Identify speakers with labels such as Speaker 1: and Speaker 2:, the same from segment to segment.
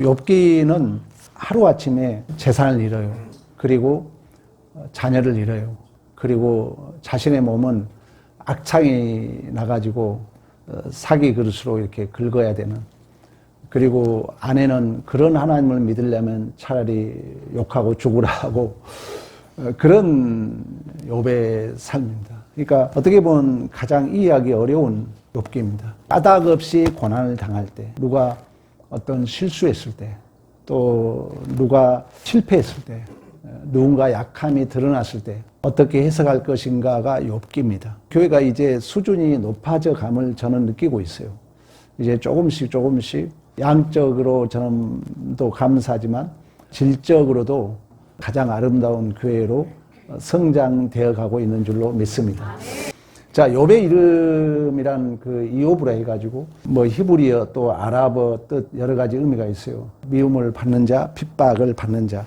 Speaker 1: 욥기는 하루아침에 재산을 잃어요. 그리고 자녀를 잃어요. 그리고 자신의 몸은 악창이 나가지고 사기 그릇으로 이렇게 긁어야 되는, 그리고 아내는 그런 하나님을 믿으려면 차라리 욕하고 죽으라 하고, 그런 욥의 삶입니다. 그러니까 어떻게 보면 가장 이해하기 어려운 욥기입니다. 까닭 없이 고난을 당할 때, 누가 어떤 실수했을 때, 또 누가 실패했을 때, 누군가 약함이 드러났을 때 어떻게 해석할 것인가가 욥기입니다. 교회가 이제 수준이 높아져 감을 저는 느끼고 있어요. 이제 조금씩 양적으로 저는 또 감사하지만 질적으로도 가장 아름다운 교회로 성장되어 가고 있는 줄로 믿습니다. 자, 욥의 이름이란 그 이욥으로 해가지고 뭐 히브리어 또 아랍어 뜻 여러 가지 의미가 있어요. 미움을 받는 자, 핍박을 받는 자.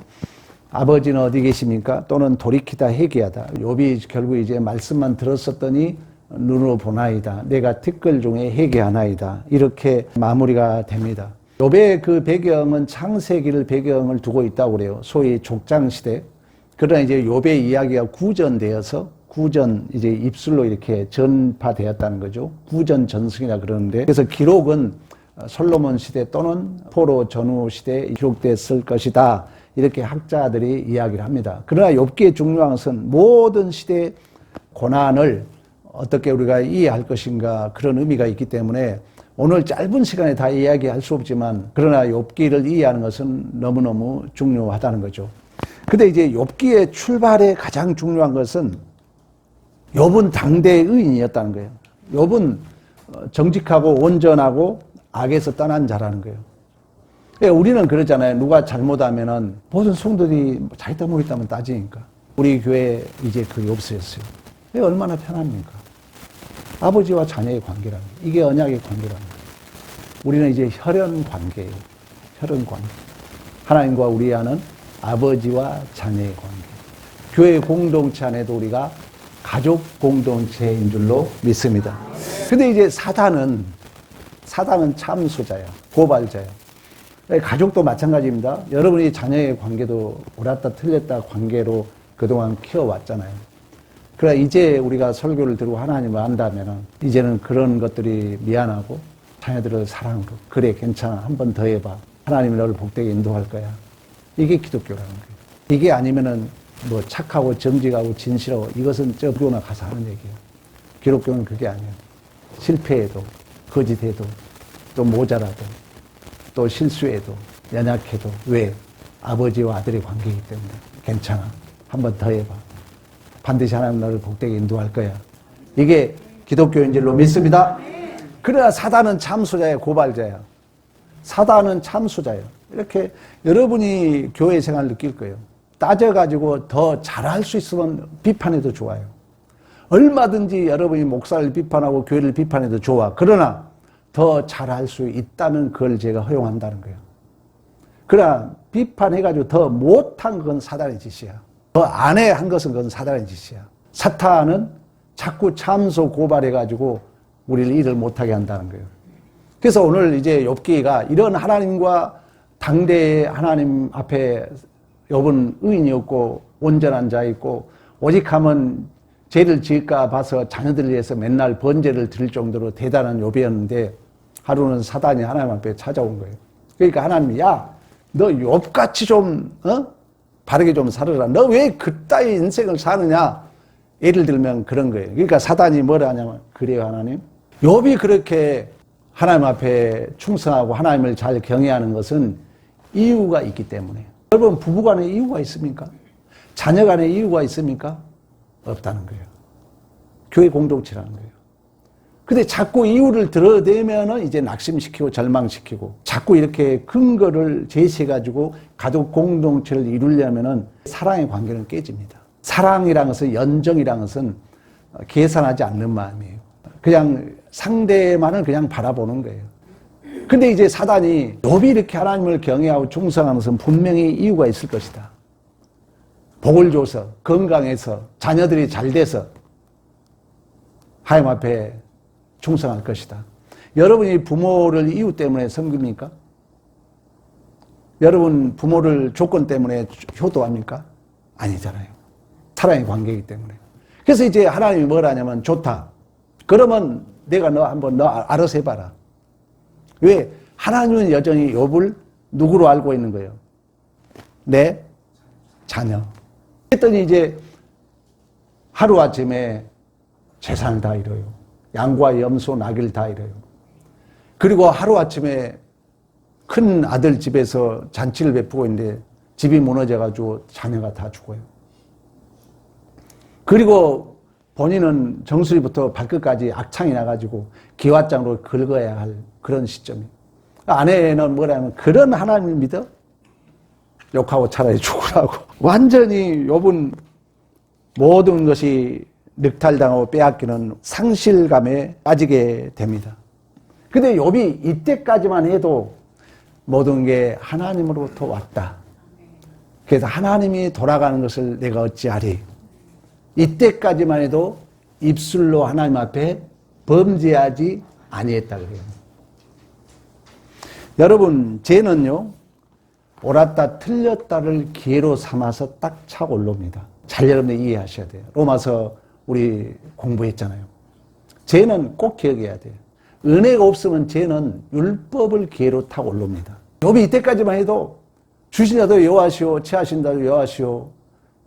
Speaker 1: 아버지는 어디 계십니까? 또는 돌이키다 회개하다. 욥이 결국 이제 말씀만 들었었더니 눈으로 보나이다. 내가 티끌 중에 회개하나이다. 이렇게 마무리가 됩니다. 욥의 그 배경은 창세기를 배경을 두고 있다고 그래요. 소위 족장시대. 그러나 이제 욥의 이야기가 구전되어서 구전 이제 입술로 이렇게 전파되었다는 거죠. 구전 전승이라 그러는데, 그래서 기록은 솔로몬 시대 또는 포로 전후 시대에 기록됐을 것이다. 이렇게 학자들이 이야기를 합니다. 그러나 욥기의 중요한 것은 모든 시대의 고난을 어떻게 우리가 이해할 것인가, 그런 의미가 있기 때문에 오늘 짧은 시간에 다 이야기할 수 없지만, 그러나 욥기를 이해하는 것은 너무너무 중요하다는 거죠. 근데 이제 욥기의 출발에 가장 중요한 것은 욥은 당대의 의인이었다는 거예요. 욥은 정직하고 온전하고 악에서 떠난 자라는 거예요. 우리는 그러잖아요. 누가 잘못하면은 모든 성도들이 자기 잘못했다면 따지니까. 우리 교회 이제 그게 없어졌어요. 얼마나 편합니까? 아버지와 자녀의 관계라는 거예요. 이게 언약의 관계라는 거예요. 우리는 이제 혈연 관계예요. 혈연 관계. 하나님과 우리 하는 아버지와 자녀의 관계. 교회 공동체 안에도 우리가 가족 공동체인 줄로 믿습니다. 근데 이제 사단은 참소자야. 고발자야. 가족도 마찬가지입니다. 여러분이 자녀의 관계도 옳았다 틀렸다 관계로 그동안 키워왔잖아요. 그러나 이제 우리가 설교를 들고 하나님을 안다면 이제는 그런 것들이 미안하고 자녀들을 사랑으로, 그래 괜찮아, 한 번 더 해봐, 하나님이 너를 복되게 인도할 거야. 이게 기독교라는 거예요. 이게 아니면은 뭐 착하고 정직하고 진실하고 이것은 저 교나 가서 하는 얘기예요. 기독교는 그게 아니에요. 실패해도 거짓해도 또 모자라도 또 실수해도 연약해도, 왜? 아버지와 아들의 관계이기 때문에 괜찮아, 한 번 더 해봐, 반드시 하나님 너를 복되게 인도할 거야. 이게 기독교인 줄로 믿습니다. 그러나 사단은 참소자야. 고발자야. 사단은 참소자예요. 이렇게 여러분이 교회 생활 느낄 거예요. 따져가지고 더 잘할 수 있으면 비판해도 좋아요. 얼마든지 여러분이 목사를 비판하고 교회를 비판해도 좋아. 그러나 더 잘할 수 있다면 그걸 제가 허용한다는 거예요. 그러나 비판해가지고 더 못한 건 사단의 짓이야. 더 안 해 한 것은 그건 사단의 짓이야. 사탄은 자꾸 참소 고발해가지고 우리를 일을 못하게 한다는 거예요. 그래서 오늘 이제 욥기가 이런 하나님과 당대의 하나님 앞에 욥은 의인이었고 온전한 자였고, 오직 하면 죄를 지을까 봐서 자녀들을 위해서 맨날 번제를 드릴 정도로 대단한 욥이었는데, 하루는 사단이 하나님 앞에 찾아온 거예요. 그러니까 하나님이, 야, 너 욥같이 좀 바르게 좀 살아라. 너 왜 그따위 인생을 사느냐? 예를 들면 그런 거예요. 그러니까 사단이 뭐라 하냐면, 그래요 하나님, 욥이 그렇게 하나님 앞에 충성하고 하나님을 잘 경외하는 것은 이유가 있기 때문에. 여러분, 부부간에 이유가 있습니까? 자녀간에 이유가 있습니까? 없다는 거예요. 교회 공동체라는 거예요. 근데 자꾸 이유를 드러내면은 이제 낙심시키고 절망시키고, 자꾸 이렇게 근거를 제시해가지고 가족 공동체를 이루려면은 사랑의 관계는 깨집니다. 사랑이란 것은, 연정이란 것은 계산하지 않는 마음이에요. 그냥 상대만을 그냥 바라보는 거예요. 근데 이제 사단이 욥이 이렇게 하나님을 경외하고 충성하는 것은 분명히 이유가 있을 것이다. 복을 줘서, 건강해서, 자녀들이 잘 돼서 하나님 앞에 충성할 것이다. 여러분이 부모를 이유 때문에 섬깁니까? 여러분 부모를 조건 때문에 효도합니까? 아니잖아요. 사랑의 관계이기 때문에. 그래서 이제 하나님이 뭘 하냐면 좋다. 그러면 내가 너 한번 너 알아서 해봐라. 왜? 하나님은 여전히 욥을 누구로 알고 있는 거예요? 내 자녀. 그랬더니 이제 하루아침에 재산을 다 잃어요. 양과 염소, 나귀를 다 잃어요. 그리고 하루아침에 큰 아들 집에서 잔치를 베푸고 있는데 집이 무너져가지고 자녀가 다 죽어요. 그리고 본인은 정수리부터 발끝까지 악창이 나가지고 기왓장으로 긁어야 할 그런 시점이에요. 아내는 뭐라면 그런 하나님을 믿어? 욕하고 차라리 죽으라고. 완전히 욥은 모든 것이 늑탈당하고 빼앗기는 상실감에 빠지게 됩니다. 근데 욥이 이때까지만 해도 모든 게 하나님으로부터 왔다. 그래서 하나님이 돌아가는 것을 내가 어찌하리. 이때까지만 해도 입술로 하나님 앞에 범죄하지 아니했다 그래요. 여러분, 죄는요, 옳았다 틀렸다를 기회로 삼아서 딱 차고 올라옵니다. 잘 여러분들 이해하셔야 돼요. 로마서 우리 공부했잖아요. 죄는 꼭 기억해야 돼요. 은혜가 없으면 죄는 율법을 기회로 타고 올라옵니다. 욥이 이때까지만 해도 주신 자도 여호와시오, 취하신 자도 여호와시오,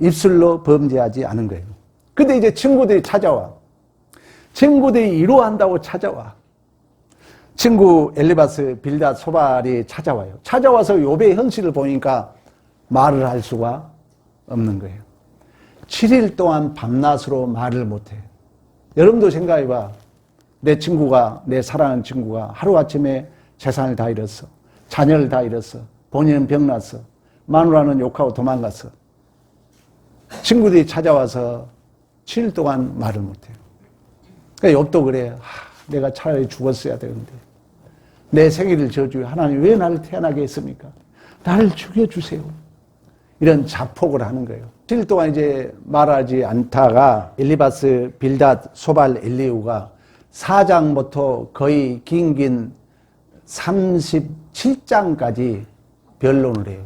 Speaker 1: 입술로 범죄하지 않은 거예요. 근데 이제 친구들이 찾아와. 친구들이 위로한다고 찾아와. 친구 엘리바스, 빌닷, 소발이 찾아와요. 찾아와서 욥의 현실을 보니까 말을 할 수가 없는 거예요. 7일 동안 밤낮으로 말을 못해. 여러분도 생각해봐. 내 친구가, 내 사랑하는 친구가 하루아침에 재산을 다 잃었어. 자녀를 다 잃었어. 본인은 병났어. 마누라는 욕하고 도망갔어. 친구들이 찾아와서 7일 동안 말을 못해요. 그러니까 욥도 그래. 내가 차라리 죽었어야 되는데. 내 생일을 저주해. 하나님 왜 나를 태어나게 했습니까? 나를 죽여주세요. 이런 자폭을 하는 거예요. 7일 동안 이제 말하지 않다가 엘리바스, 빌닷, 소발, 엘리후가 4장부터 거의 긴 37장까지 변론을 해요.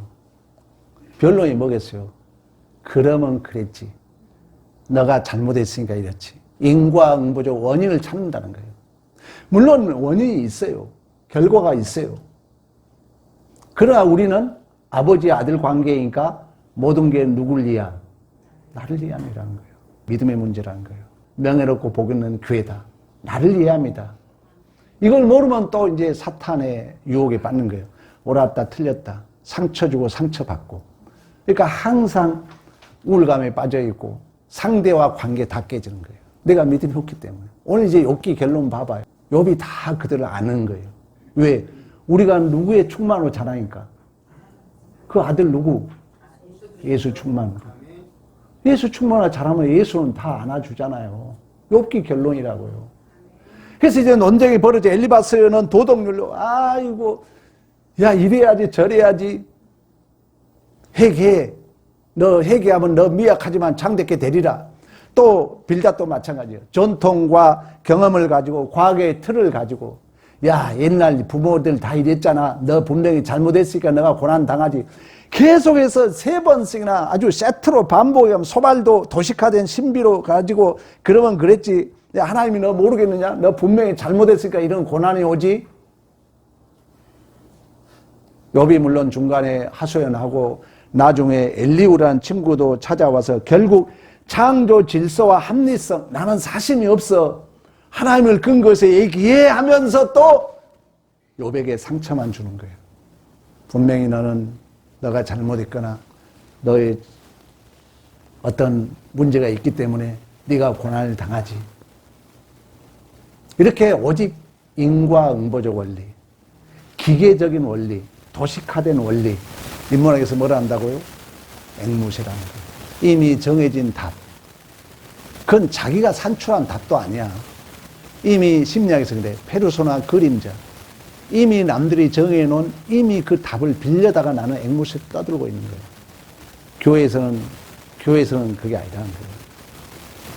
Speaker 1: 변론이 뭐겠어요? 그러면 그랬지. 너가 잘못했으니까 이렇지. 인과응보적 원인을 찾는다는 거예요. 물론 원인이 있어요. 결과가 있어요. 그러나 우리는 아버지 아들 관계이니까 모든 게 누굴 위한? 나를 위함이라는 거예요. 믿음의 문제라는 거예요. 명예롭고 복 있는 교회다. 나를 위함이다. 이걸 모르면 또 이제 사탄의 유혹에 빠지는 거예요. 옳았다 틀렸다. 상처 주고 상처받고. 그러니까 항상 우울감에 빠져있고 상대와 관계 다 깨지는 거예요. 내가 믿음이 없기 때문에. 오늘 이제 욥기 결론 봐봐요. 욥이 다 그들을 아는 거예요. 왜? 우리가 누구의 충만으로 자라니까. 그 아들 누구? 예수 충만으로. 예수 충만으로 자라면 예수는 다 안아주잖아요. 욥기 결론이라고요. 그래서 이제 논쟁이 벌어져. 엘리바스는 도덕률로 아이고 야 이래야지 저래야지 회개해. 너 회개하면 너 미약하지만 장대께 되리라. 또 빌닷도 마찬가지예요. 전통과 경험을 가지고 과거의 틀을 가지고 야 옛날 부모들 다 이랬잖아. 너 분명히 잘못했으니까 너가 고난당하지. 계속해서 3번씩이나 아주 세트로 반복하면 소발도 도식화된 신비로 가지고 그러면 그랬지. 야, 하나님이 너 모르겠느냐? 너 분명히 잘못했으니까 이런 고난이 오지. 욥이 물론 중간에 하소연하고 나중에 엘리후라는 친구도 찾아와서 결국 창조 질서와 합리성, 나는 사심이 없어. 하나님을 근거해서 얘기해 하면서 또 욥에게 상처만 주는 거예요. 분명히 너가 잘못했거나 너의 어떤 문제가 있기 때문에 네가 고난을 당하지. 이렇게 오직 인과응보적 원리, 기계적인 원리, 도식화된 원리, 인문학에서 뭐라 한다고요? 앵무새라는 거예요. 이미 정해진 답. 그건 자기가 산출한 답도 아니야. 이미 심리학에서 그래. 페르소나 그림자. 이미 남들이 정해놓은 이미 그 답을 빌려다가 나는 앵무새 떠들고 있는 거예요. 교회에서는 그게 아니라는 거예요.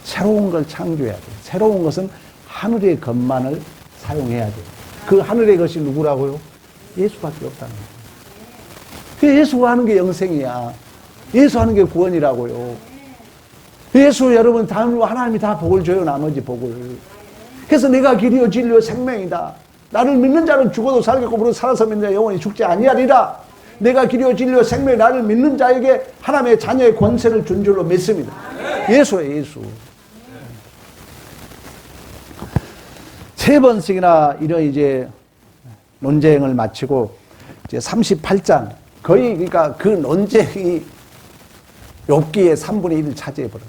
Speaker 1: 새로운 걸 창조해야 돼요. 새로운 것은 하늘의 것만을 사용해야 돼요. 그 하늘의 것이 누구라고요? 예수밖에 없다는 거예요. 그 예수가 하는 게 영생이야. 예수 하는 게 구원이라고요. 예수 여러분 하나님이 다 복을 줘요. 나머지 복을. 그래서 내가 길이요 진리요 생명이다. 나를 믿는 자는 죽어도 살겠고 무릇 살아서 믿는 자 영원히 죽지 아니하리라. 내가 길이요 진리요 생명이 나를 믿는 자에게 하나님의 자녀의 권세를 준 줄로 믿습니다. 예수예요, 예수. 세 번씩이나 이런 이제 논쟁을 마치고 이제 38장 거의 그러니까 그 논쟁이 욥기의 3분의 1을 차지해버려요.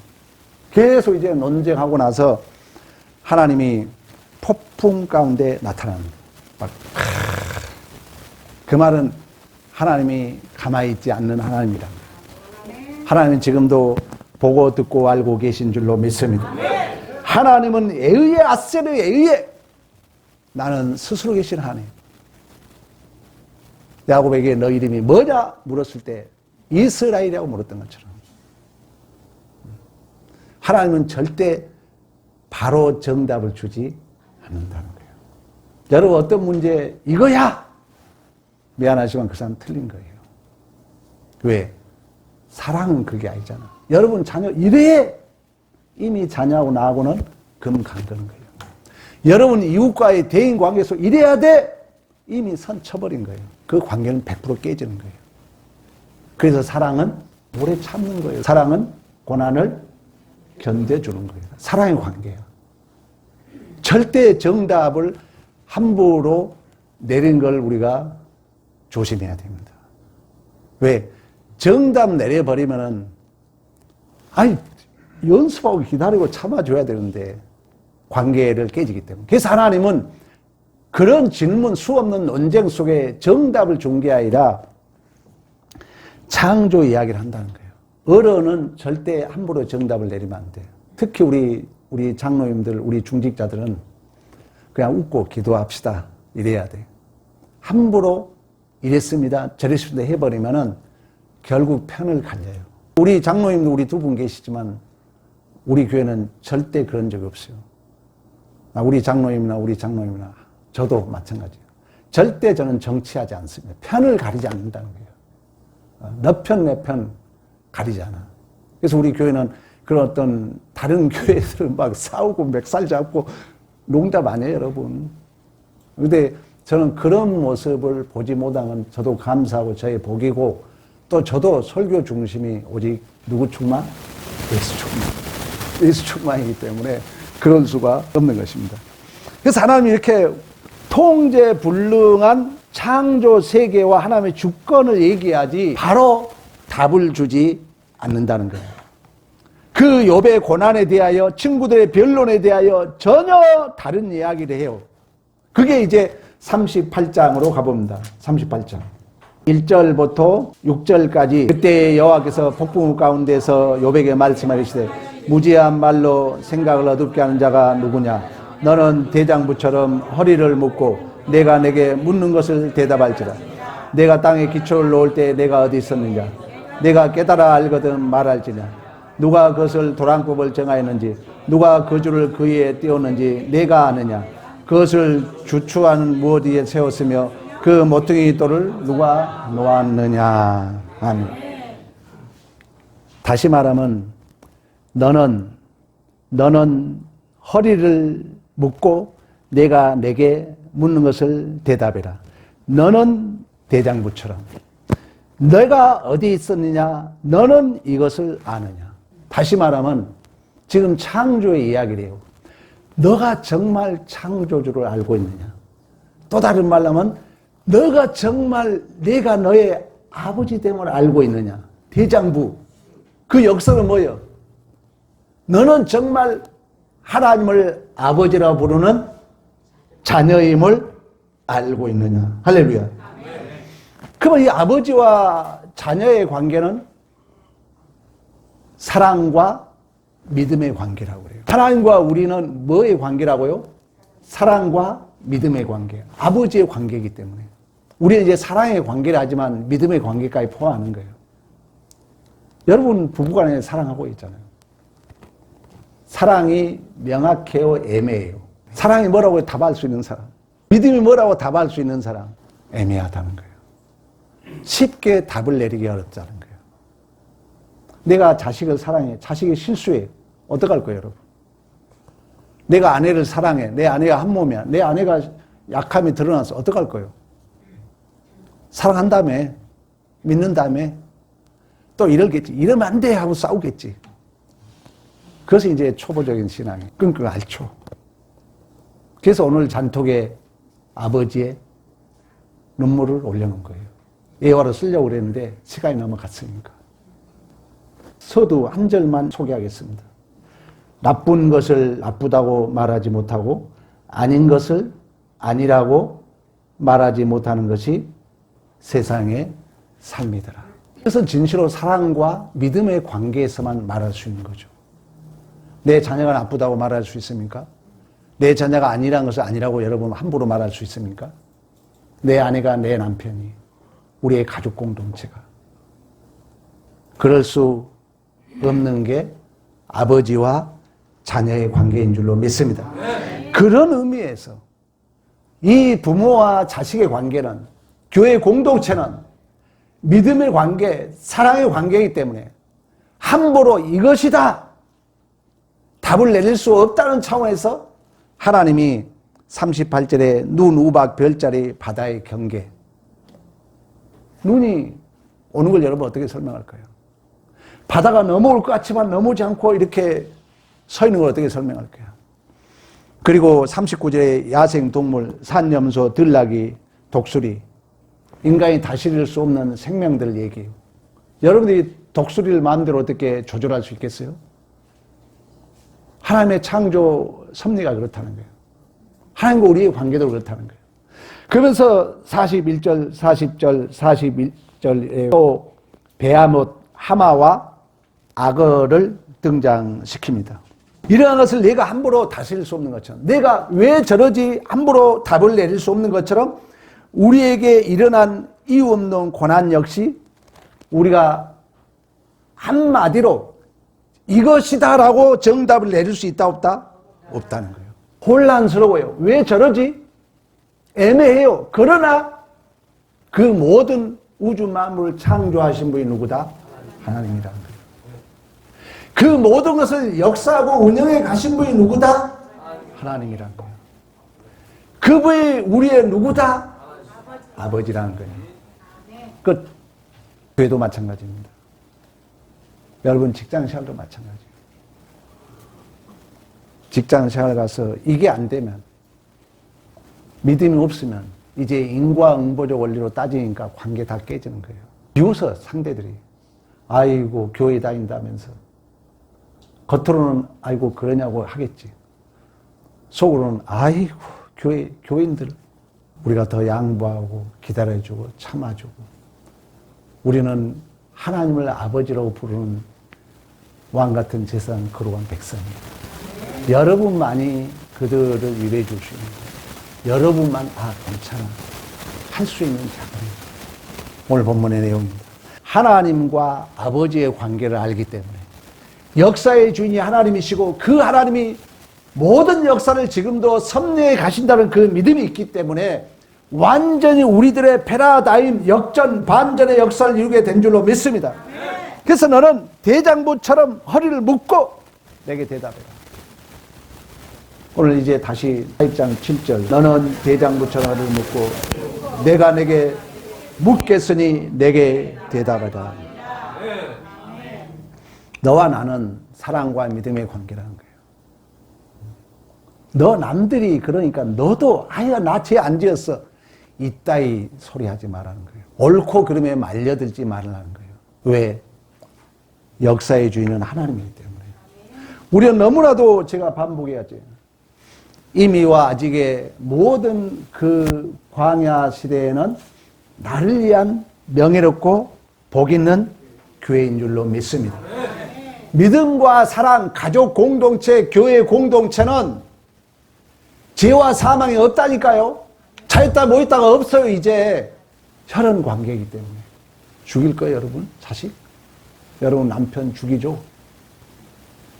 Speaker 1: 계속 이제 논쟁하고 나서 하나님이 폭풍 가운데 나타납니다. 그 말은 하나님이 가만히 있지 않는 하나님이다. 하나님은 지금도 보고 듣고 알고 계신 줄로 믿습니다. 하나님은 에의에 아세르에 의해 나는 스스로 계신 하나님. 야곱에게 너 이름이 뭐냐 물었을 때 이스라엘이라고 물었던 것처럼 하나님은 절대 바로 정답을 주지 않는다는 거예요. 여러분 어떤 문제 이거야 미안하지만 그 사람 틀린 거예요. 왜? 사랑은 그게 아니잖아. 여러분 자녀 이래 이미 자녀하고 나하고는 금 간 거는 거예요. 여러분 이웃과의 대인 관계에서 이래야 돼 이미 선 쳐버린 거예요. 그 관계는 100% 깨지는 거예요. 그래서 사랑은 오래 참는 거예요. 사랑은 고난을 견뎌주는 거예요. 사랑의 관계야. 절대 정답을 함부로 내린 걸 우리가 조심해야 됩니다. 왜? 정답 내려버리면은 아니 연습하고 기다리고 참아줘야 되는데 관계를 깨지기 때문에. 그래서 하나님은 그런 질문 수없는 논쟁 속에 정답을 준 게 아니라 창조 이야기를 한다는 거예요. 어른은 절대 함부로 정답을 내리면 안 돼요. 특히 우리 장로님들, 우리 중직자들은 그냥 웃고 기도합시다 이래야 돼요. 함부로 이랬습니다 저랬습니다 해버리면은 결국 편을 갈려요. 우리 장로님도 우리 두 분 계시지만 우리 교회는 절대 그런 적이 없어요. 우리 장로님이나 저도 마찬가지예요. 절대 저는 정치하지 않습니다. 편을 가리지 않는다는 거예요. 너 편, 내 편 가리지 않아. 그래서 우리 교회는 그런 어떤 다른 교회들은 막 싸우고 멱살 잡고 농담 아니에요, 여러분. 근데 저는 그런 모습을 보지 못하면 저도 감사하고 저의 복이고 또 저도 설교 중심이 오직 누구 충만? 예수 충만. 예수 충만이기 때문에 그럴 수가 없는 것입니다. 그래서 하나님이 이렇게 통제불능한 창조 세계와 하나님의 주권을 얘기하지 바로 답을 주지 않는다는 거예요. 그 욥의 고난에 대하여 친구들의 변론에 대하여 전혀 다른 이야기를 해요. 그게 이제 38장으로 가봅니다. 38장 1절부터 6절까지 그때 여호와께서 폭풍 가운데서 욥에게 말씀하시되 무지한 말로 생각을 어둡게 하는 자가 누구냐. 너는 대장부처럼 허리를 묶고 내가 내게 묻는 것을 대답할지라. 내가 땅에 기초를 놓을 때 내가 어디 있었느냐. 내가 깨달아 알거든 말할지냐. 누가 그것을 도랑법을 정하였는지 누가 그 줄을 그 위에 띄웠는지 내가 아느냐. 그것을 주추하는 무엇 위에 세웠으며 그 모퉁이 돌을 누가 놓았느냐. 아멘. 다시 말하면 너는 허리를 묶고 내가 내게 묻는 것을 대답해라. 너는 대장부처럼 내가 어디 있었느냐. 너는 이것을 아느냐. 다시 말하면 지금 창조의 이야기를 해요. 너가 정말 창조주를 알고 있느냐. 또 다른 말로 하면 너가 정말 내가 너의 아버지 됨을 알고 있느냐. 대장부. 그 역사는 뭐예요? 너는 정말 하나님을 아버지라 부르는 자녀임을 알고 있느냐. 할렐루야. 그러면 이 아버지와 자녀의 관계는 사랑과 믿음의 관계라고 그래요. 하나님과 우리는 뭐의 관계라고요? 사랑과 믿음의 관계. 아버지의 관계이기 때문에. 우리는 이제 사랑의 관계를 하지만 믿음의 관계까지 포함하는 거예요. 여러분 부부간에 사랑하고 있잖아요. 사랑이 명확해요, 애매해요? 사랑이 뭐라고 답할 수 있는 사람, 믿음이 뭐라고 답할 수 있는 사람, 애매하다는 거예요. 쉽게 답을 내리기 어렵다는 거예요. 내가 자식을 사랑해. 자식이 실수해. 어떡할 거예요, 여러분? 내가 아내를 사랑해. 내 아내가 한 몸이야. 내 아내가 약함이 드러나서 어떡할 거예요? 사랑한 다음에, 믿는 다음에 또 이러겠지. 이러면 안 돼 하고 싸우겠지. 그것이 이제 초보적인 신앙이 끙끙 앓죠. 그래서 오늘 잔톡에 아버지의 눈물을 올려놓은 거예요. 예화로 쓰려고 그랬는데 시간이 넘어갔으니까. 서두 한 절만 소개하겠습니다. 나쁜 것을 나쁘다고 말하지 못하고 아닌 것을 아니라고 말하지 못하는 것이 세상의 삶이더라. 그것은 진실로 사랑과 믿음의 관계에서만 말할 수 있는 거죠. 내 자녀가 나쁘다고 말할 수 있습니까? 내 자녀가 아니라는 것을 아니라고 여러분 함부로 말할 수 있습니까? 내 아내가, 내 남편이, 우리의 가족 공동체가. 그럴 수 없는 게 아버지와 자녀의 관계인 줄로 믿습니다. 그런 의미에서 이 부모와 자식의 관계는, 교회 공동체는 믿음의 관계, 사랑의 관계이기 때문에 함부로 이것이다 답을 내릴 수 없다는 차원에서 하나님이 38절에 눈, 우박, 별자리, 바다의 경계. 눈이 오는 걸 여러분 어떻게 설명할까요? 바다가 넘어올 것 같지만 넘어오지 않고 이렇게 서 있는 걸 어떻게 설명할까요? 그리고 39절에 야생동물, 산염소, 들나귀, 독수리, 인간이 다스릴 수 없는 생명들 얘기해요. 여러분들이 독수리를 마음대로 어떻게 조절할 수 있겠어요? 하나님의 창조 섭리가 그렇다는 거예요. 하나님과 우리의 관계도 그렇다는 거예요. 그러면서 41절, 40절, 41절에 또 베아못, 하마와 악어를 등장시킵니다. 이러한 것을 내가 함부로 다스릴 수 없는 것처럼, 내가 왜 저러지 함부로 답을 내릴 수 없는 것처럼 우리에게 일어난 이유 없는 고난 역시 우리가 한마디로 이것이다라고 정답을 내릴 수 있다 없다? 없다는 거예요. 혼란스러워요. 왜 저러지? 애매해요. 그러나 그 모든 우주 만물을 창조하신 분이 누구다? 하나님이라는 거예요. 그 모든 것을 역사하고 운영해 가신 분이 누구다? 하나님이라는 거예요. 그분이 우리의 누구다? 아버지라는 거예요. 끝. 교회도 마찬가지입니다. 여러분 직장 생활도 마찬가지예요. 직장 생활 가서 이게 안 되면, 믿음이 없으면 이제 인과응보적 원리로 따지니까 관계 다 깨지는 거예요. 비웃어 상대들이. 아이고 교회 다닌다면서. 겉으로는 아이고 그러냐고 하겠지. 속으로는 아이고 교인들 우리가 더 양보하고 기다려주고 참아주고, 우리는 하나님을 아버지라고 부르는 왕같은 제사장 거룩한 백성입니다. 여러분만이 그들을 위로해 줄 수 있는 거예요. 여러분만 괜찮아 할 수 있는 자들입니다. 오늘 본문의 내용입니다. 하나님과 아버지의 관계를 알기 때문에 역사의 주인이 하나님이시고 그 하나님이 모든 역사를 지금도 섭리해 가신다는 그 믿음이 있기 때문에 완전히 우리들의 패러다임, 역전, 반전의 역사를 이루게 된 줄로 믿습니다. 그래서 너는 대장부처럼 허리를 묶고 내게 대답해라. 오늘 이제 다시 4장 7절. 너는 대장부처럼 허리를 묶고 내가 내게 묻겠으니 내게 대답하라. 너와 나는 사랑과 믿음의 관계라는 거예요. 너 남들이 그러니까 너도 아야 나 죄 안 지었어 이따위 소리 하지 말라는 거예요. 옳고 그름에 말려들지 말라는 거예요. 왜? 역사의 주인은 하나님이기 때문에. 우리는 너무나도 제가 반복해야지. 이미와 아직의 모든 그 광야 시대에는 나를 위한 명예롭고 복 있는 교회인 줄로 믿습니다. 믿음과 사랑, 가족 공동체, 교회 공동체는 죄와 사망이 없다니까요. 차있다 뭐있다가 없어요. 이제 혈연 관계이기 때문에. 죽일 거예요 여러분? 자식? 여러분 남편 죽이죠?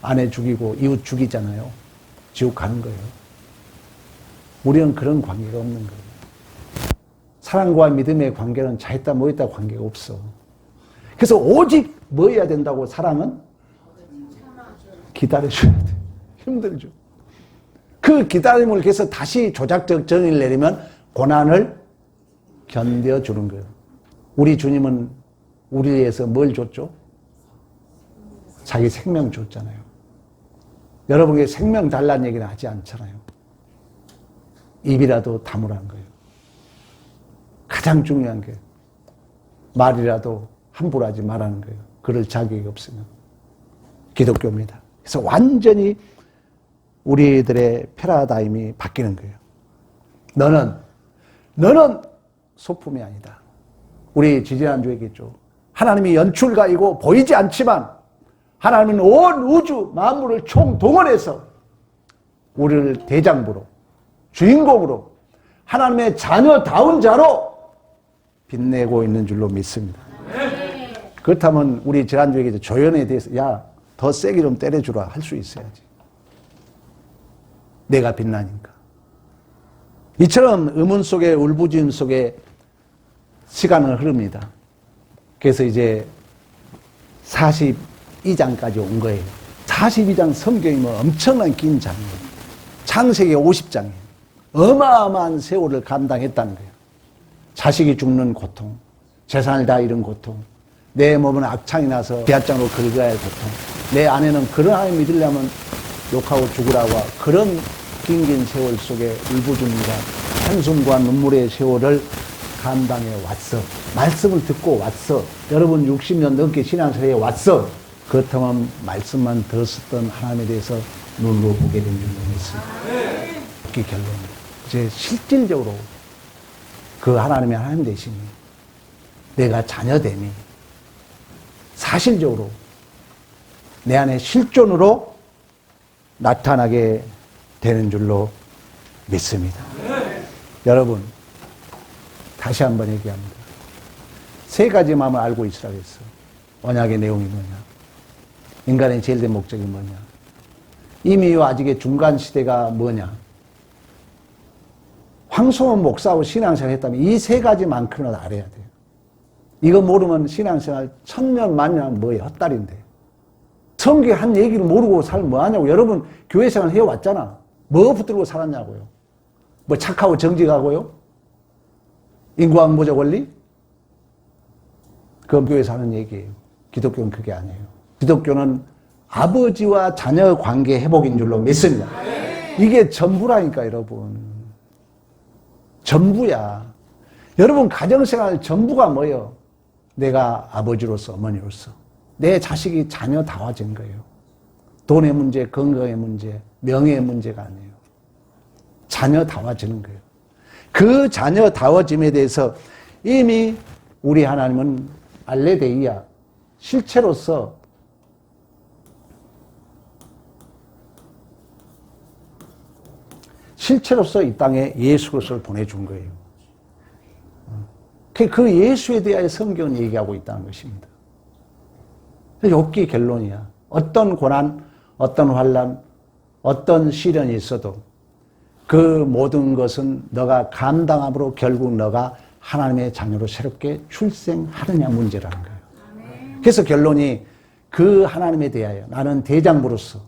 Speaker 1: 아내 죽이고 이웃 죽이잖아요. 지옥 가는 거예요. 우리는 그런 관계가 없는 거예요. 사랑과 믿음의 관계는 자있다 뭐있다 관계가 없어. 그래서 오직 뭐 해야 된다고? 사랑은 기다려줘야 돼. 힘들죠. 그 기다림을 위해서 다시 조작적 정의를 내리면 고난을 견뎌주는 거예요. 우리 주님은 우리를 위해서 뭘 줬죠? 자기 생명 줬잖아요. 여러분에게 생명 달라는 얘기는 하지 않잖아요. 입이라도 다무라는 거예요. 가장 중요한 게 말이라도 함부로 하지 말라는 거예요. 그럴 자격이 없으면. 기독교입니다. 그래서 완전히 우리들의 패러다임이 바뀌는 거예요. 너는 소품이 아니다. 우리 지지난주에 얘기했죠. 하나님이 연출가이고 보이지 않지만 하나님은 온 우주 만물을 총동원해서 우리를 대장부로, 주인공으로, 하나님의 자녀다운 자로 빛내고 있는 줄로 믿습니다. 그렇다면 우리 지난주에 얘기했죠. 조연에 대해서 야, 더 세게 좀 때려주라 할 수 있어야지. 내가 빛나니까. 이처럼 의문 속에 울부짖음 속에 시간은 흐릅니다. 그래서 이제 42장까지 온 거예요. 42장 성경이 뭐 엄청난 긴 장이에요. 창세기 50장이에요. 어마어마한 세월을 감당했다는 거예요. 자식이 죽는 고통, 재산을 다 잃은 고통, 내 몸은 악창이 나서 비아장으로 긁어야 할 고통, 내 아내는 그런 하나님 믿으려면 욕하고 죽으라고 그런 긴 세월 속에 울부짖음과 한숨과 눈물의 세월을 감당해 왔어. 말씀을 듣고 왔어. 여러분 60년 넘게 신앙생활에 왔어. 그렇다면 말씀만 들었었던 하나님에 대해서 눈으로 보게 된 줄로 믿습니다. 그게 결론입니다. 이제 실질적으로 그 하나님의 하나님 되심이, 내가 자녀됨이 사실적으로 내 안에 실존으로 나타나게 되는 줄로 믿습니다. 여러분, 다시 한번 얘기합니다. 세 가지 마음을 알고 있으라고 했어. 언약의 내용이 뭐냐? 인간의 제일 된 목적이 뭐냐? 이미와 아직의 중간 시대가 뭐냐? 황소원 목사하고 신앙생활 했다면 이 세 가지만큼은 알아야 돼요. 이거 모르면 신앙생활 천년 만년 뭐예요? 헛다리인데. 성경 한 얘기를 모르고 살면 뭐하냐고. 여러분 교회 생활 해왔잖아. 뭐 붙들고 살았냐고요. 뭐 착하고 정직하고요? 인과응보적 원리? 그건 교회에서 하는 얘기예요. 기독교는 그게 아니에요. 기독교는 아버지와 자녀 관계 회복인 줄로 믿습니다. 이게 전부라니까 여러분. 전부야. 여러분 가정생활 전부가 뭐예요? 내가 아버지로서 어머니로서 내 자식이 자녀다워진 거예요. 돈의 문제, 건강의 문제, 명예의 문제가 아니에요. 자녀다워지는 거예요. 그 자녀다워짐에 대해서 이미 우리 하나님은 알레데이아, 실체로서 이 땅에 예수 그리스도를 보내준 거예요. 그 예수에 대하여 성경은 얘기하고 있다는 것입니다. 욥기 결론이야. 어떤 고난, 어떤 환난, 어떤 시련이 있어도 그 모든 것은 너가 감당함으로 결국 너가 하나님의 자녀로 새롭게 출생하느냐 문제라는 거예요. 그래서 결론이 그 하나님에 대하여 나는 대장부로서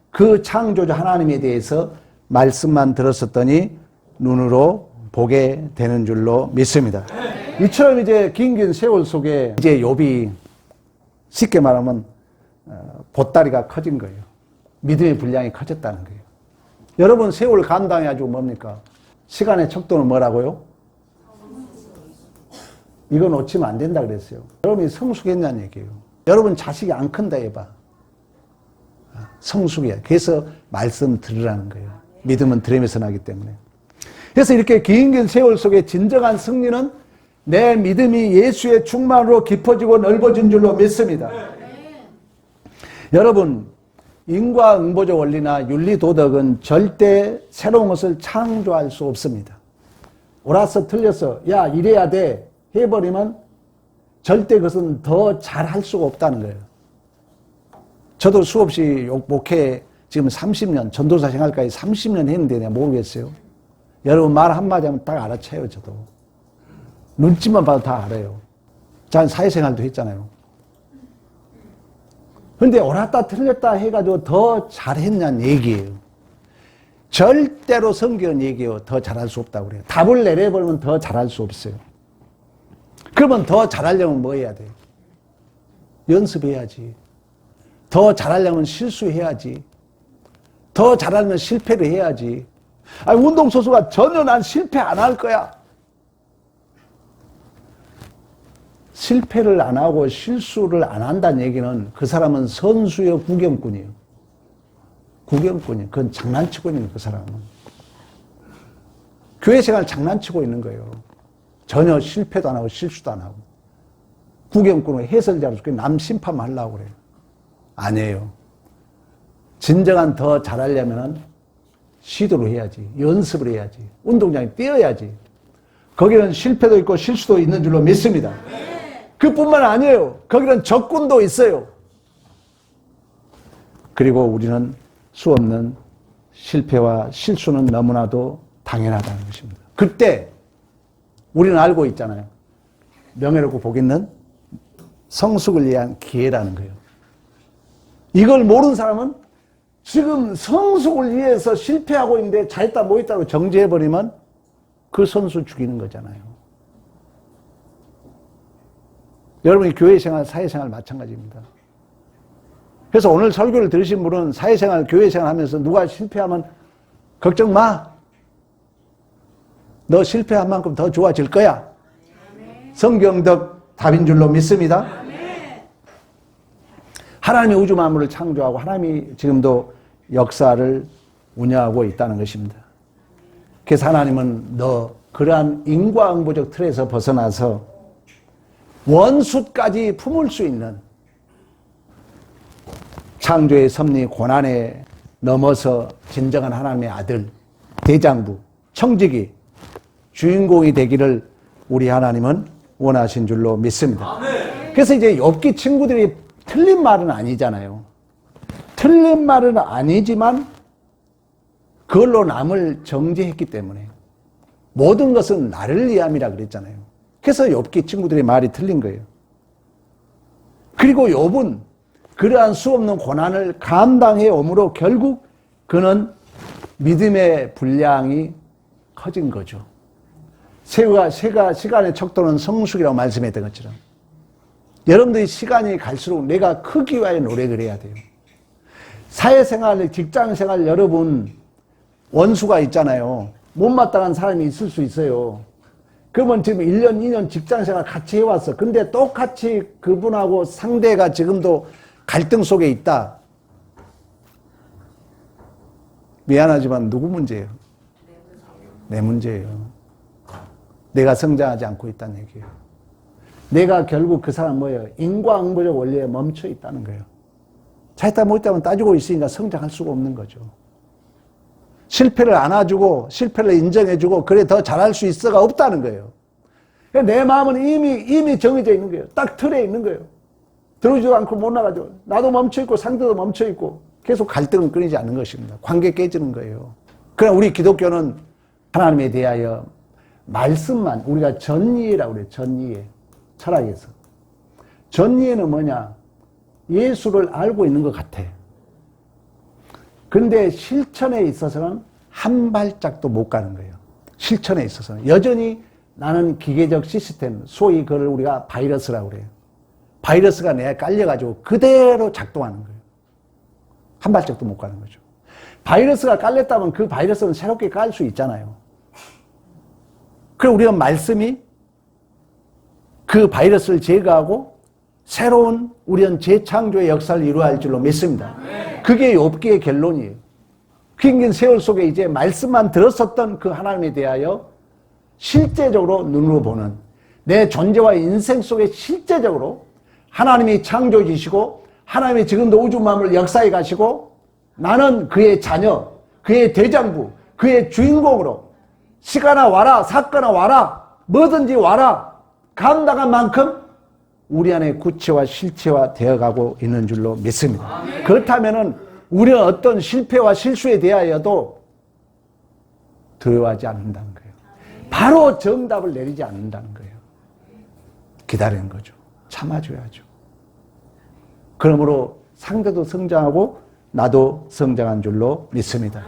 Speaker 1: 그 창조자 하나님에 대해서 말씀만 들었었더니 눈으로 보게 되는 줄로 믿습니다. 이처럼 이제 긴 세월 속에 이제 욥이 쉽게 말하면 보따리가 커진 거예요. 믿음의 분량이 커졌다는 거예요. 여러분 세월 감당해가지고 뭡니까? 시간의 척도는 뭐라고요? 이거 놓치면 안 된다 그랬어요. 여러분이 성숙했냐는 얘기예요. 여러분 자식이 안 큰다 해봐. 성숙이야. 그래서 말씀 들으라는 거예요. 믿음은 들으면서 나기 때문에. 그래서 이렇게 긴 세월 속에 진정한 승리는 내 믿음이 예수의 충만으로 깊어지고 넓어진 줄로 믿습니다. 여러분, 인과응보적 원리나 윤리도덕은 절대 새로운 것을 창조할 수 없습니다. 옳아서 틀려서 야 이래야 돼 해버리면 절대 그것은 더 잘할 수가 없다는 거예요. 저도 수없이 목회 지금 30년, 전도사 생활까지 30년 했는데 내가 모르겠어요. 여러분 말 한마디 하면 딱 알아채요, 저도. 눈치만 봐도 다 알아요. 전 사회생활도 했잖아요. 근데 옳았다 틀렸다 해가지고 더 잘했냐는 얘기예요. 절대로 성경은 얘기해요. 더 잘할 수 없다고 그래요. 답을 내려버리면 더 잘할 수 없어요. 그러면 더 잘하려면 뭐 해야 돼요? 연습해야지. 더 잘하려면 실수해야지. 더 잘하려면 실패를 해야지. 아니, 운동선수가 전혀 난 실패 안 할 거야. 실패를 안 하고 실수를 안 한다는 얘기는 그 사람은 선수의 구경꾼이에요. 구경꾼이에요. 그건 장난치고 있는 거예요, 그 사람은. 교회 생활 장난치고 있는 거예요. 전혀 실패도 안 하고 실수도 안 하고. 구경꾼을 해설자로 남 심판만 하려고 그래요. 아니에요. 진정한 더 잘하려면 시도를 해야지. 연습을 해야지. 운동장에 뛰어야지. 거기는 실패도 있고 실수도 있는 줄로 믿습니다. 그뿐만 아니에요. 거기는 적군도 있어요. 그리고 우리는 수없는 실패와 실수는 너무나도 당연하다는 것입니다. 그때 우리는 알고 있잖아요. 명예롭고 복 있는 성숙을 위한 기회라는 거예요. 이걸 모르는 사람은 지금 성숙을 위해서 실패하고 있는데 잘했다 못했다고 정지해버리면 그 선수 죽이는 거잖아요. 여러분이 교회생활, 사회생활 마찬가지입니다. 그래서 오늘 설교를 들으신 분은 사회생활, 교회생활 하면서 누가 실패하면 걱정 마. 너 실패한 만큼 더 좋아질 거야. 성경적 답인 줄로 믿습니다. 하나님이 우주 만물을 창조하고 하나님이 지금도 역사를 운영하고 있다는 것입니다. 그래서 하나님은 너 그러한 인과응보적 틀에서 벗어나서 원수까지 품을 수 있는 창조의 섭리 고난에 넘어서 진정한 하나님의 아들, 대장부, 청지기, 주인공이 되기를 우리 하나님은 원하신 줄로 믿습니다. 그래서 이제 욥기 친구들이 틀린 말은 아니잖아요. 틀린 말은 아니지만 그걸로 남을 정죄했기 때문에 모든 것은 나를 위함이라 그랬잖아요. 그래서 욥기 친구들의 말이 틀린 거예요. 그리고 욥은 그러한 수없는 고난을 감당해 오므로 결국 그는 믿음의 분량이 커진 거죠. 새가 시간의 척도는 성숙이라고 말씀했던 것처럼 여러분들이 시간이 갈수록 내가 크기 위하여 노력을 해야 돼요. 사회생활, 직장생활 여러분 원수가 있잖아요. 못마땅한 사람이 있을 수 있어요. 그러면 지금 1년, 2년 직장생활 같이 해왔어. 근데 똑같이 그분하고 상대가 지금도 갈등 속에 있다. 미안하지만 누구 문제예요? 내 문제예요. 내가 성장하지 않고 있다는 얘기예요. 내가 결국 그 사람 뭐예요? 인과응보적 원리에 멈춰 있다는 거예요. 잘했다 못했다면 따지고 있으니까 성장할 수가 없는 거죠. 실패를 안아주고 실패를 인정해주고 그래 더 잘할 수 있어가 없다는 거예요. 내 마음은 이미 정해져 있는 거예요. 딱 틀에 있는 거예요. 들어오지도 않고 못 나가죠. 나도 멈춰있고 상대도 멈춰있고 계속 갈등은 끊이지 않는 것입니다. 관계 깨지는 거예요. 그러나 우리 기독교는 하나님에 대하여 말씀만 우리가 전이해라고 그래요. 전이해. 철학에서. 전이해는 뭐냐? 예수를 알고 있는 것 같아. 근데 실천에 있어서는 한 발짝도 못 가는 거예요. 실천에 있어서는. 여전히 나는 기계적 시스템, 소위 그걸 우리가 바이러스라고 그래요. 바이러스가 내가 깔려가지고 그대로 작동하는 거예요. 한 발짝도 못 가는 거죠. 바이러스가 깔렸다면 그 바이러스는 새롭게 깔 수 있잖아요. 그럼 우리가 말씀이 그 바이러스를 제거하고 새로운 우리는 재창조의 역사를 이루어야 할 줄로 믿습니다. 그게 욥기의 결론이에요. 긴 세월 속에 이제 말씀만 들었었던 그 하나님에 대하여 실제적으로 눈으로 보는 내 존재와 인생 속에 실제적으로 하나님이 창조주시고 하나님이 지금도 우주 만물을 역사해 가시고 나는 그의 자녀, 그의 대장부, 그의 주인공으로 시가나 와라, 사건아 와라, 뭐든지 와라 감당한 만큼 우리 안에 구체화 실체화 되어가고 있는 줄로 믿습니다. 그렇다면 우리는 어떤 실패와 실수에 대하여도 두려워하지 않는다는 거예요. 바로 정답을 내리지 않는다는 거예요. 기다리는 거죠. 참아줘야죠. 그러므로 상대도 성장하고 나도 성장한 줄로 믿습니다.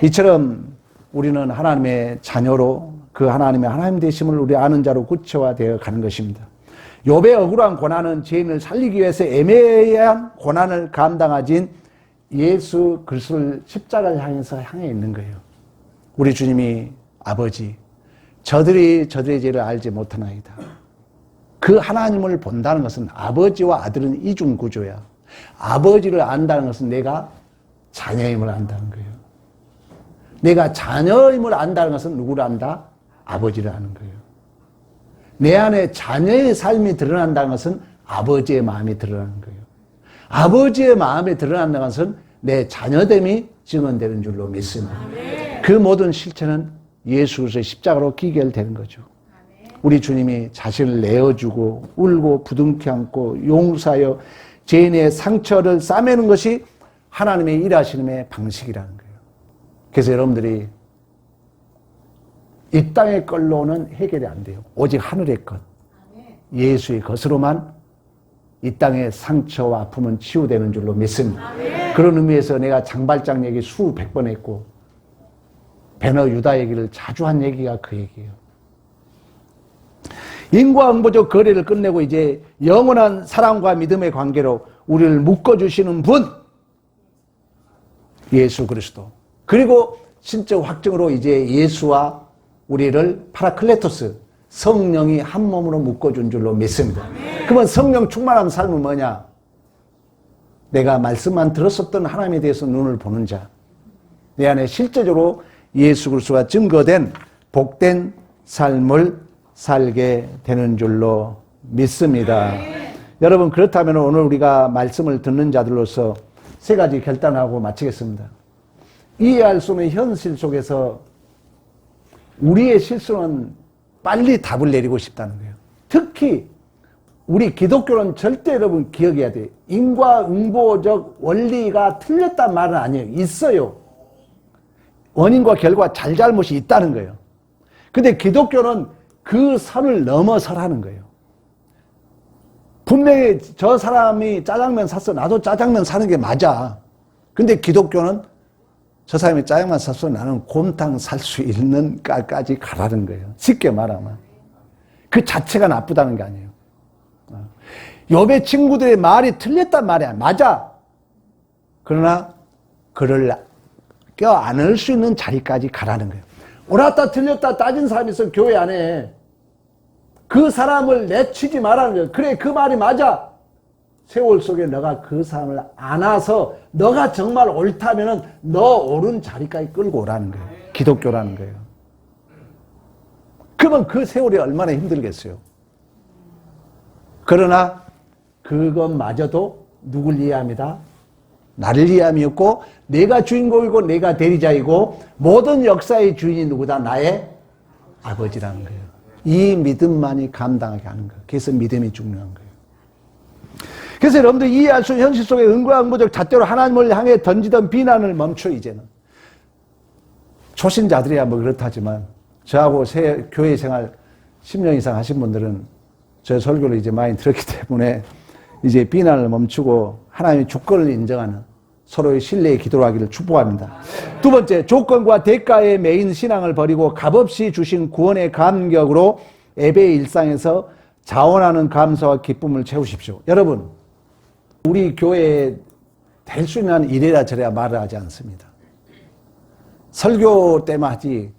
Speaker 1: 이처럼 우리는 하나님의 자녀로 그 하나님 되심을 우리 아는 자로 구체화되어 가는 것입니다. 욥의 억울한 고난은 죄인을 살리기 위해서 애매한 고난을 감당하진 예수 그리스도를 십자가를 향해 있는 거예요. 우리 주님이 아버지, 저들이 저들의 죄를 알지 못하나이다. 그 하나님을 본다는 것은 아버지와 아들은 이중 구조야. 아버지를 안다는 것은 내가 자녀임을 안다는 거예요. 내가 자녀임을 안다는 것은 누구를 안다? 아버지를 아는 거예요. 내 안에 자녀의 삶이 드러난다는 것은 아버지의 마음이 드러나는 거예요. 아버지의 마음이 드러난다는 것은 내 자녀됨이 증언되는 줄로 믿습니다. 그 모든 실체는 예수 그리스도의 십자가로 기결되는 거죠. 우리 주님이 자신을 내어주고 울고 부둥켜 안고 용서하여 죄인의 상처를 싸매는 것이 하나님의 일하시는 방식이라는 거예요. 그래서 여러분들이 이 땅의 걸로는 해결이 안 돼요. 오직 하늘의 것, 예수의 것으로만 이 땅의 상처와 아픔은 치유되는 줄로 믿습니다. 그런 의미에서 내가 장발장 얘기 수백 번 했고 베너 유다 얘기를 자주 한 얘기가 그 얘기예요. 인과응보적 거래를 끝내고 이제 영원한 사랑과 믿음의 관계로 우리를 묶어주시는 분 예수 그리스도, 그리고 신적 확증으로 이제 예수와 우리를 파라클레토스 성령이 한 몸으로 묶어준 줄로 믿습니다. 그러면 성령 충만한 삶은 뭐냐? 내가 말씀만 들었었던 하나님에 대해서 눈을 보는 자, 내 안에 실제적으로 예수 그리스도가 증거된 복된 삶을 살게 되는 줄로 믿습니다. 여러분, 그렇다면 오늘 우리가 말씀을 듣는 자들로서 세 가지 결단하고 마치겠습니다. 이해할 수 없는 현실 속에서 우리의 실수는 빨리 답을 내리고 싶다는 거예요. 특히 우리 기독교는 절대 여러분 기억해야 돼요. 인과응보적 원리가 틀렸단 말은 아니에요. 있어요. 원인과 결과 잘잘못이 있다는 거예요. 근데 기독교는 그 선을 넘어서라는 거예요. 분명히 저 사람이 짜장면 샀어. 나도 짜장면 사는 게 맞아. 근데 기독교는 저 사람이 짜장면 샀어. 나는 곰탕 살 수 있는 까지 가라는 거예요. 쉽게 말하면. 그 자체가 나쁘다는 게 아니에요. 욥의 친구들의 말이 틀렸단 말이야. 맞아. 그러나 그를 껴안을 수 있는 자리까지 가라는 거예요. 옳았다 틀렸다 따진 사람이 있어 교회 안에. 그 사람을 내치지 말라는 거예요. 그래, 그 말이 맞아. 세월 속에 너가 그 사람을 안아서 너가 정말 옳다면은 너 옳은 자리까지 끌고 오라는 거예요. 기독교라는 거예요. 그러면 그 세월이 얼마나 힘들겠어요. 그러나 그것마저도 누굴 이해합니다? 나를 이해함이 없고 내가 주인공이고 내가 대리자이고 모든 역사의 주인이 누구다? 나의 아버지라는 거예요. 이 믿음만이 감당하게 하는 거예요. 그래서 믿음이 중요한 거예요. 그래서 여러분들 이해할 수 있는 현실 속에 인과응보적 잣대로 하나님을 향해 던지던 비난을 멈춰. 이제는 초신자들이야 뭐 그렇다지만 저하고 교회 생활 10년 이상 하신 분들은 저 설교를 이제 많이 들었기 때문에 이제 비난을 멈추고 하나님의 주권을 인정하는 서로의 신뢰의 기도를 하기를 축복합니다. 두 번째, 조건과 대가에 매인 신앙을 버리고 값없이 주신 구원의 감격으로 예배의 일상에서 자원하는 감사와 기쁨을 채우십시오. 여러분, 우리 교회에 될 수 있는 이래라 저래라 말을 하지 않습니다. 설교 때만 하지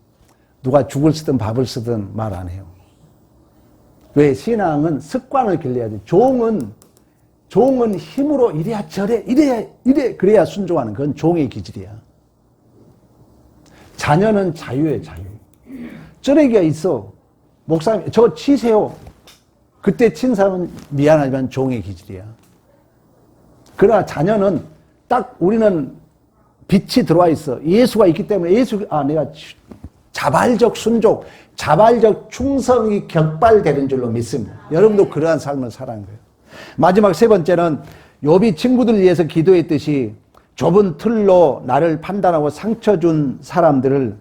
Speaker 1: 누가 죽을 쓰든 밥을 쓰든 말 안 해요. 왜? 신앙은 습관을 길러야 돼. 종은 힘으로 이래야 저래 이래 그래야 순종하는 그건 종의 기질이야. 자녀는 자유예요. 자유. 쩌레기가 있어. 목사님 저 치세요. 그때 친 사람은 미안하지만 종의 기질이야. 그러나 자녀는 딱 우리는 빛이 들어와 있어. 예수가 있기 때문에 내가 자발적 순종, 자발적 충성이 격발되는 줄로 믿습니다. 여러분도 그러한 삶을 살아가는 거예요. 마지막 세 번째는 욥이 친구들을 위해서 기도했듯이 좁은 틀로 나를 판단하고 상처 준 사람들을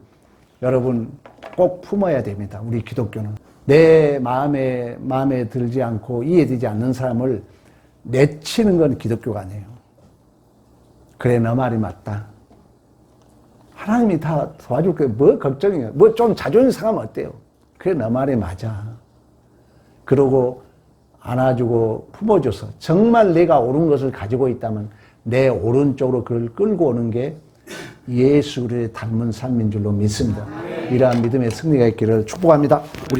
Speaker 1: 여러분 꼭 품어야 됩니다. 우리 기독교는. 내 마음에 들지 않고 이해되지 않는 사람을 내치는 건 기독교가 아니에요. 그래, 너 말이 맞다. 하나님이 다 도와줄 거예요. 뭐 걱정이에요. 뭐 좀 자존심 상하면 어때요? 그래, 너 말이 맞아. 그러고 안아주고 품어줘서 정말 내가 옳은 것을 가지고 있다면 내 오른쪽으로 그걸 끌고 오는 게 예수를 닮은 삶인 줄로 믿습니다. 이러한 믿음의 승리가 있기를 축복합니다. 우리